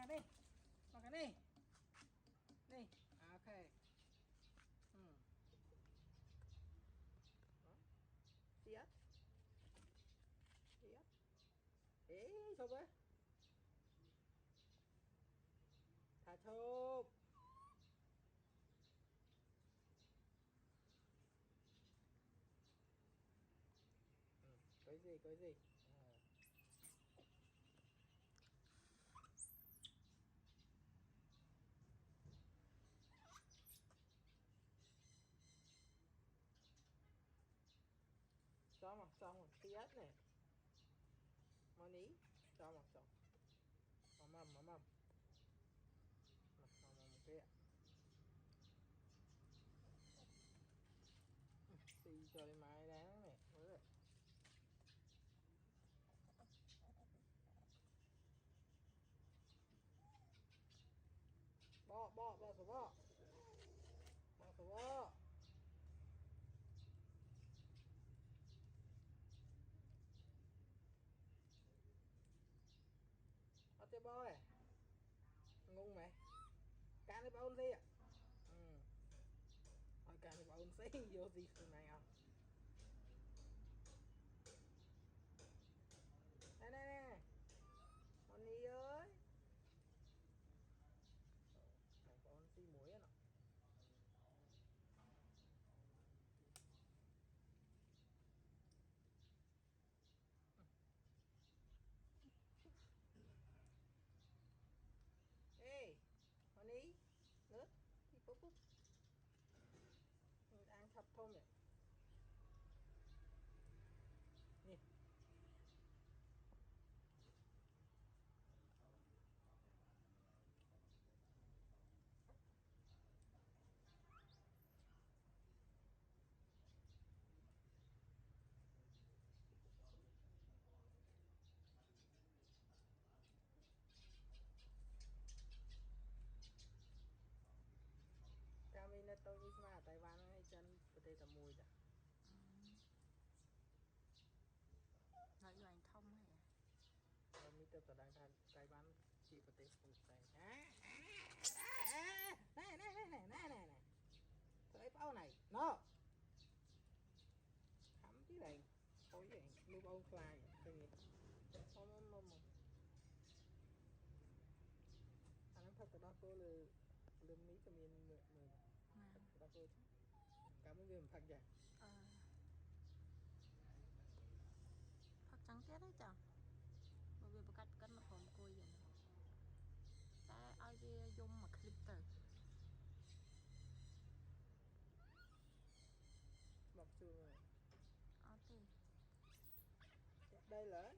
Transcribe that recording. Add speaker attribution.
Speaker 1: đi mặc cái đi đi ok siết siết ê chụp ấy thả chụp cái gì cho mặc xong siết này món ý cho mặc xong mầm mặc kia xì cho đi mai đáng này với bo số bo ở chơi bo này ngung mày can đi bao gì ạ hỏi can đi bao gì vô gì từ này à này con đi ơi này con xi muối à nó ê con đi nước đi búp ăn thập thôm vậy nè Kami na to ni sama Taiwan hay chân bờ tây tầm mùi đã
Speaker 2: nói với anh thông hay à
Speaker 1: Kami tập đang than Taiwan chỉ bờ tây mùi này này thấy bao này nó thắm chứ này thôi vậy lưu bao khai cái gì mông anh thật từ đó cô là Mỹ cầm yên mười thật đó cô cảm ơn người thật vậy
Speaker 2: thật trắng tiết đấy chẳng bởi vì cắt mà còn côi vậy nè ta ai đi dùng mà clip từ
Speaker 1: mọc xương rồi
Speaker 2: thì
Speaker 1: đây là